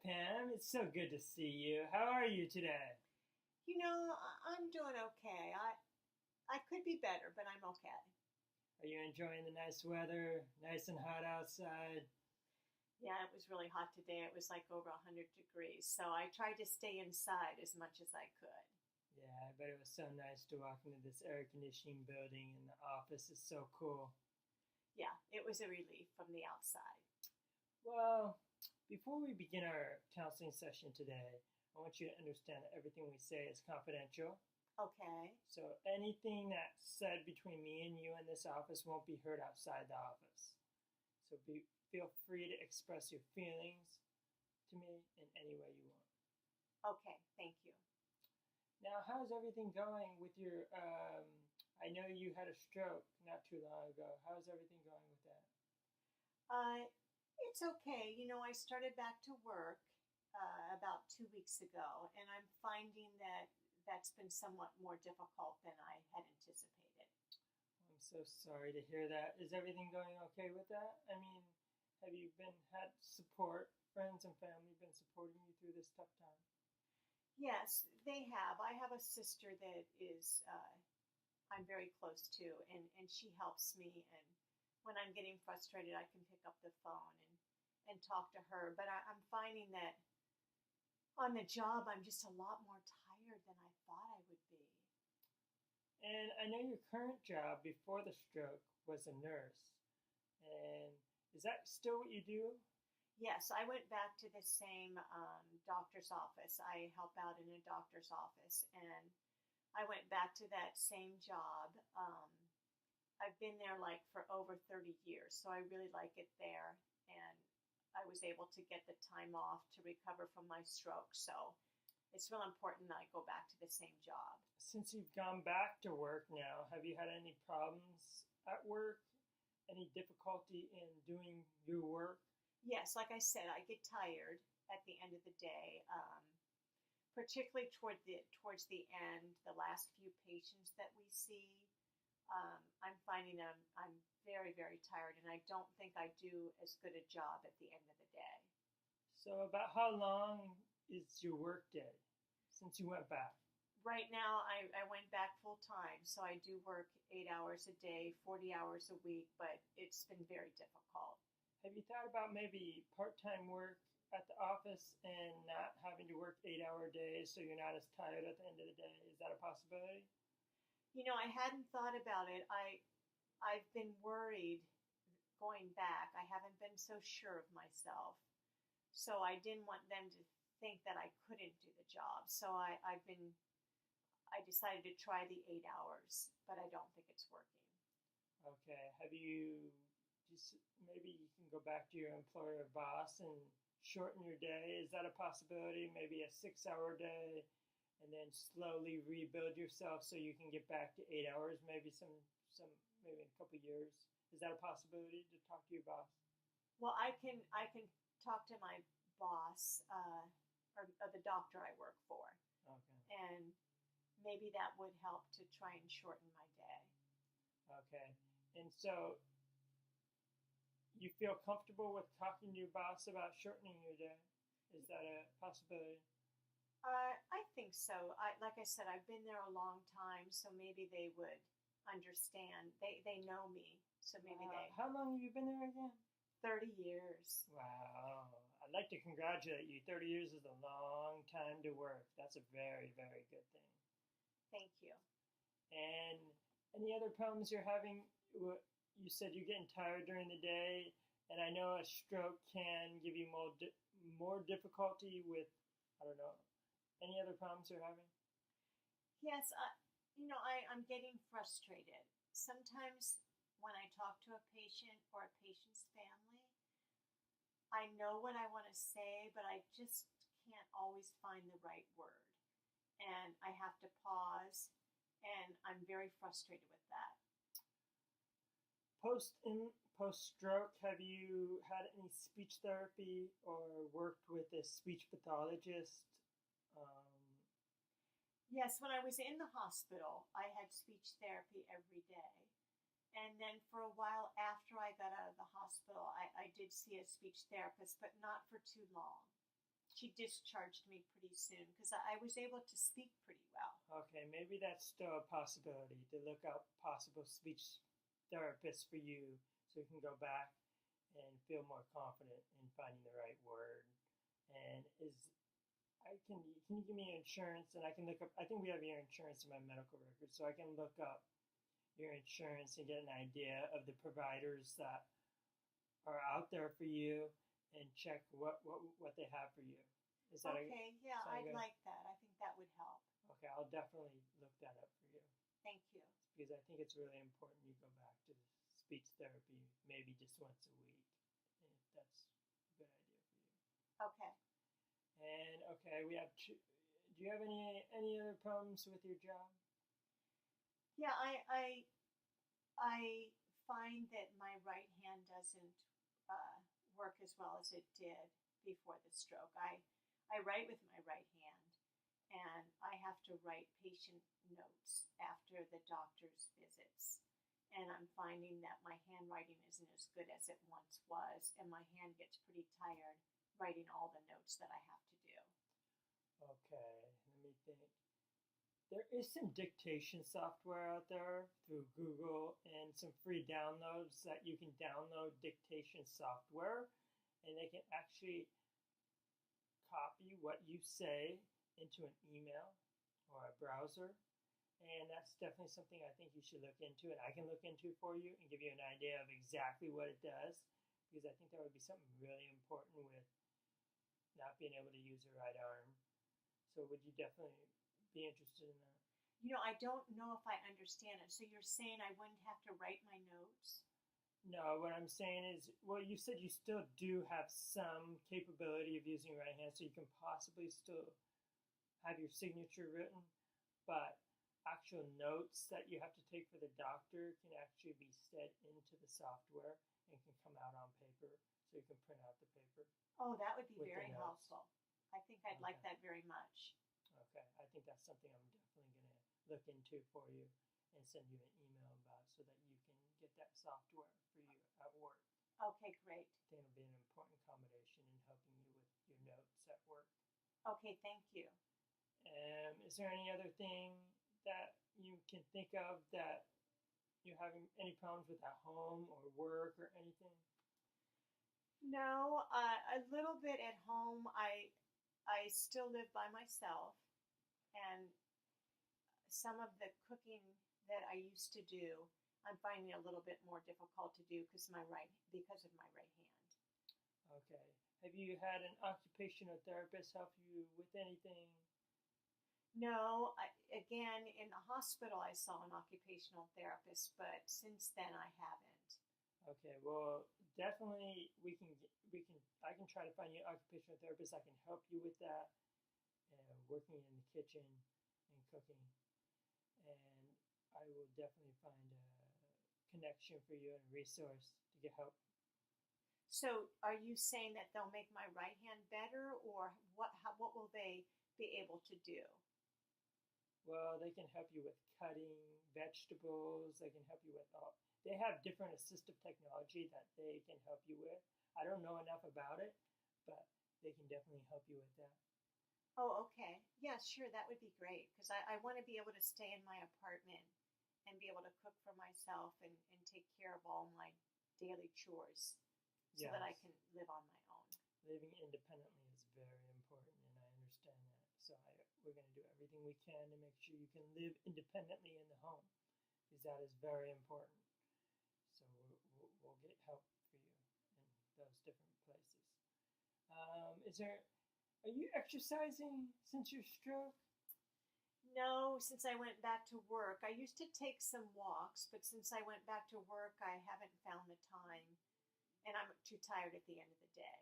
Pam. It's so good to see you. How are you today? I'm doing okay. I could be better, but I'm okay. Are you enjoying the nice weather? Nice and hot outside? Yeah, it was really hot today. It was like over 100 degrees. So I tried to stay inside as much as I could. Yeah, I bet it was so nice to walk into this air conditioning building and the office is so cool. Yeah, it was a relief from the outside. Well, before we begin our counseling session today, I want you to understand that everything we say is confidential. Okay. So anything that's said between me and you in this office won't be heard outside the office. So feel free to express your feelings to me in any way you want. Okay, thank you. Now, how's everything going with your? I know you had a stroke not too long ago. How's everything going with that? Uh, it's okay. I started back to work about 2 weeks ago, and I'm finding that that's been somewhat more difficult than I had anticipated. I'm so sorry to hear that. Is everything going okay with that? I mean, have you been had support? Friends and family been supporting you through this tough time? Yes, they have. I have a sister that is I'm very close to, and she helps me. And when I'm getting frustrated, I can pick up the phone and talk to her. But I'm finding that on the job, I'm just a lot more tired than I thought I would be. And I know your current job before the stroke was a nurse. And is that still what you do? Yes, I went back to the same doctor's office. I help out in a doctor's office, and I went back to that same job. I've been there like for over 30 years, so I really like it there. And I was able to get the time off to recover from my stroke. So it's real important that I go back to the same job. Since you've gone back to work now, have you had any problems at work? Any difficulty in doing your work? Yes, like I said, I get tired at the end of the day, particularly towards the end, the last few patients that we see. I'm finding I'm very, very tired, and I don't think I do as good a job at the end of the day. So, about how long is your work day since you went back? Right now, I went back full time, so I do work 8 hours a day, 40 hours a week, but it's been very difficult. Have you thought about maybe part-time work at the office and not having to work 8-hour days so you're not as tired at the end of the day? Is that a possibility? I hadn't thought about it. I've been worried going back. I haven't been so sure of myself. So I didn't want them to think that I couldn't do the job. So I decided to try the 8 hours, but I don't think it's working. Okay. Have you just maybe you can go back to your employer or boss and shorten your day? Is that a possibility? Maybe a 6-hour day and then slowly rebuild yourself so you can get back to 8 hours, maybe some maybe in a couple of years. Is that a possibility to talk to your boss? Well, I can talk to my boss or the doctor I work for, Okay. and maybe that would help to try and shorten my day. Okay. And so you feel comfortable with talking to your boss about shortening your day? Is that a possibility? I think so. Like I said, I've been there a long time, so maybe they would understand. They know me, so maybe Wow. they. How long have you been there again? 30 years. Wow. I'd like to congratulate you. 30 years is a long time to work. That's a very, very good thing. Thank you. And any other problems you're having? You said you're getting tired during the day, and I know a stroke can give you more difficulty with, I don't know, any other problems you're having? Yes, I'm getting frustrated. Sometimes when I talk to a patient or a patient's family, I know what I want to say, but I just can't always find the right word. And I have to pause, and I'm very frustrated with that. Post stroke, have you had any speech therapy or worked with a speech pathologist? Yes, when I was in the hospital, I had speech therapy every day. And then for a while after I got out of the hospital, I did see a speech therapist, but not for too long. she discharged me pretty soon because I was able to speak pretty well. Okay, maybe that's still a possibility to look up possible speech therapists for you so you can go back and feel more confident in finding the right word. And can you give me your insurance and I can look up, I think we have your insurance in my medical record, so I can look up your insurance and get an idea of the providers that are out there for you and check what they have for you. Is that okay? Yeah, I'd like that. I think that would help. Okay, I'll definitely look that up for you. Thank you. Because I think it's really important you go back to speech therapy maybe just once a week, if that's a good idea for you. Okay. And okay, we have two. Do you have any other problems with your job? Yeah, I find that my right hand doesn't work as well as it did before the stroke. I write with my right hand, and I have to write patient notes after the doctor's visits. And I'm finding that my handwriting isn't as good as it once was, and my hand gets pretty tired writing all the notes that I have to do. Okay, let me think. There is some dictation software out there through Google and some free downloads that you can download dictation software, and they can actually copy what you say into an email or a browser. And that's definitely something I think you should look into, and I can look into for you and give you an idea of exactly what it does, because I think that would be something really important with not being able to use the right arm. So would you definitely be interested in that? I don't know if I understand it. So you're saying I wouldn't have to write my notes? No, what I'm saying is, well, you said you still do have some capability of using your right hand, so you can possibly still have your signature written, but actual notes that you have to take for the doctor can actually be set into the software and can come out on paper, so you can print out the paper. Oh, that would be very helpful. I think I'd like that very much. Okay, I think that's something I'm definitely going to look into for you and send you an email about so that you can get that software for you at work. Okay, great. I think it'll be an important combination in helping you with your notes at work. Okay, thank you. Is there any other thing that you can think of that you're having any problems with at home or work or anything? No, a little bit at home. I still live by myself, and some of the cooking that I used to do, I'm finding a little bit more difficult to do because of my right hand. Okay. Have you had an occupational therapist help you with anything? No, again, in the hospital I saw an occupational therapist, but since then I haven't. Okay, well, definitely I can try to find you an occupational therapist that can help you with that, working in the kitchen and cooking. And I will definitely find a connection for you and a resource to get help. So, are you saying that they'll make my right hand better, or what will they be able to do? Well, they can help you with cutting vegetables. They can help you with they have different assistive technology that they can help you with. I don't know enough about it, but they can definitely help you with that. Oh, okay. Yeah, sure. That would be great because I want to be able to stay in my apartment and be able to cook for myself and take care of all my daily chores so that I can live on my own. Living independently is very important, and I understand that. So we're going to do everything we can to make sure you can live independently in the home, because that is very important. So we'll get help for you in those different places. Are you exercising since your stroke? No, since I went back to work. I used to take some walks, but since I went back to work, I haven't found the time, and I'm too tired at the end of the day.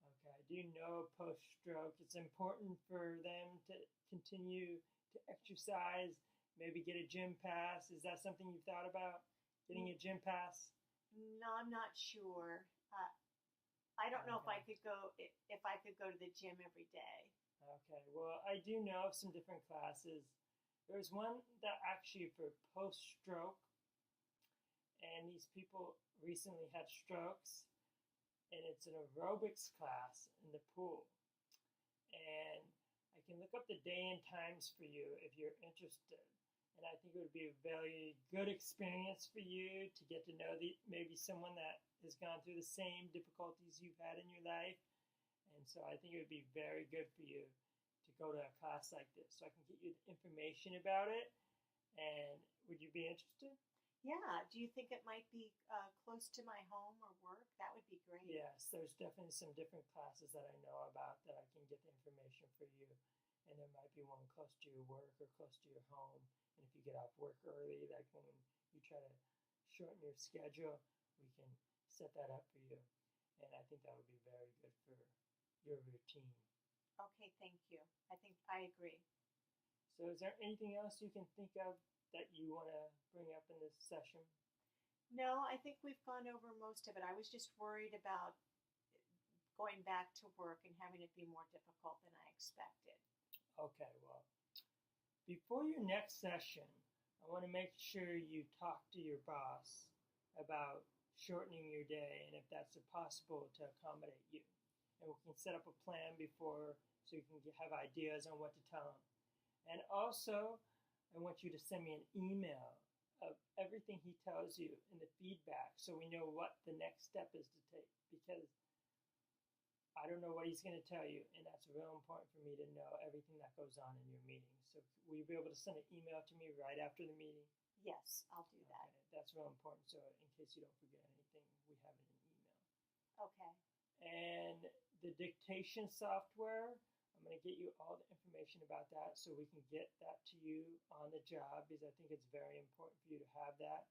Okay. Do you know post-stroke it's important for them to continue to exercise, maybe get a gym pass? Is that something you've thought about, getting a gym pass? No, I'm not sure. I don't know if I could go to the gym every day. Okay. Well, I do know of some different classes. There's one that actually for post-stroke, and these people recently had strokes, and it's an aerobics class in the pool. can look up the day and times for you if you're interested. And I think it would be a very good experience for you to get to know maybe someone that has gone through the same difficulties you've had in your life. And so I think it would be very good for you to go to a class like this, so I can get you the information about it. And would you be interested? Yeah. Do you think it might be close to my home or work? That would be great. Yes, there's definitely some different classes that I know about that I can get the information for you. And there might be one close to your work or close to your home. And if you get off work early, like when you try to shorten your schedule, we can set that up for you. And I think that would be very good for your routine. Okay, thank you. I think I agree. So is there anything else you can think of that you want to bring up in this session? No, I think we've gone over most of it. I was just worried about going back to work and having it be more difficult than I expected. Okay, well, before your next session, I want to make sure you talk to your boss about shortening your day and if that's possible to accommodate you. And we can set up a plan before so you can have ideas on what to tell them. And also, I want you to send me an email of everything he tells you and the feedback so we know what the next step is to take, because I don't know what he's going to tell you, and that's real important for me to know everything that goes on in your meeting. So will you be able to send an email to me right after the meeting? Yes, I'll do that. Okay, that's real important, so in case you don't forget anything, we have it in an email. Okay. And the dictation software, I'm going to get you all the information about that so we can get that to you on the job, because I think it's very important for you to have that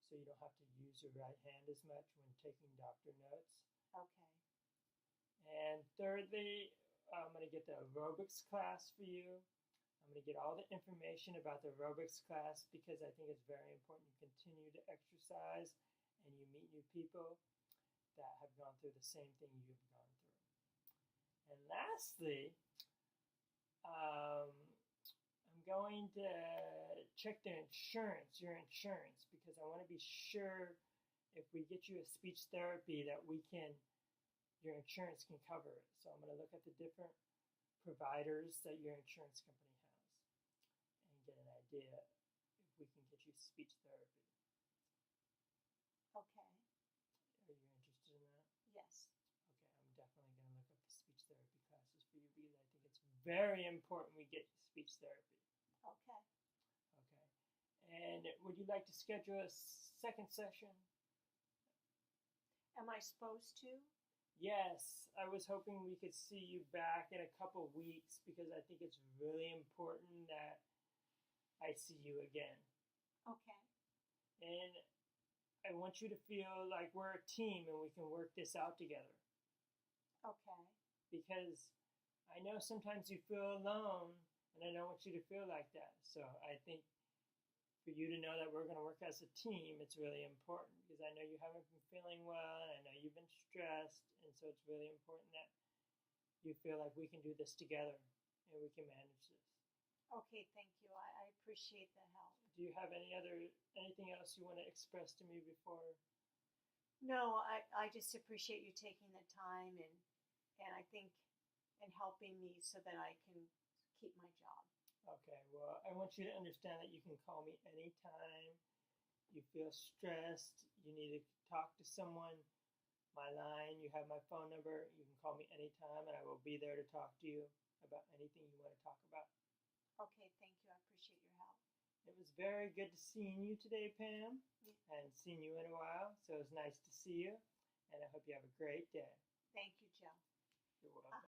so you don't have to use your right hand as much when taking doctor notes. Okay. And thirdly, I'm going to get the aerobics class for you. I'm going to get all the information about the aerobics class because I think it's very important you continue to exercise and you meet new people that have gone through the same thing you've gone through. And lastly, I'm going to check your insurance, because I want to be sure if we get you a speech therapy that your insurance can cover it. So I'm going to look at the different providers that your insurance company has and get an idea if we can get you speech therapy. Okay. Are you interested in that? Yes. Okay, I'm definitely going to look up the speech therapy classes for you because I think it's very important we get speech therapy. Okay. Okay. And would you like to schedule a second session? Am I supposed to? Yes, I was hoping we could see you back in a couple weeks because I think it's really important that I see you again. Okay. And I want you to feel like we're a team and we can work this out together. Okay. Because I know sometimes you feel alone, and I don't want you to feel like that. So I think for you to know that we're going to work as a team, it's really important because I know you haven't been feeling well, and I know you've been stressed, and so it's really important that you feel like we can do this together and we can manage this. Okay, thank you. I appreciate the help. Do you have anything else you want to express to me before? No, I just appreciate you taking the time and I think and helping me so that I can keep my job. Okay, well, I want you to understand that you can call me anytime you feel stressed, you need to talk to someone. My line, you have my phone number, you can call me anytime and I will be there to talk to you about anything you want to talk about. Okay, thank you. I appreciate your help. It was very good to seeing you today, Pam, and seeing you in a while, so it was nice to see you, and I hope you have a great day. Thank you, Joe. You're welcome.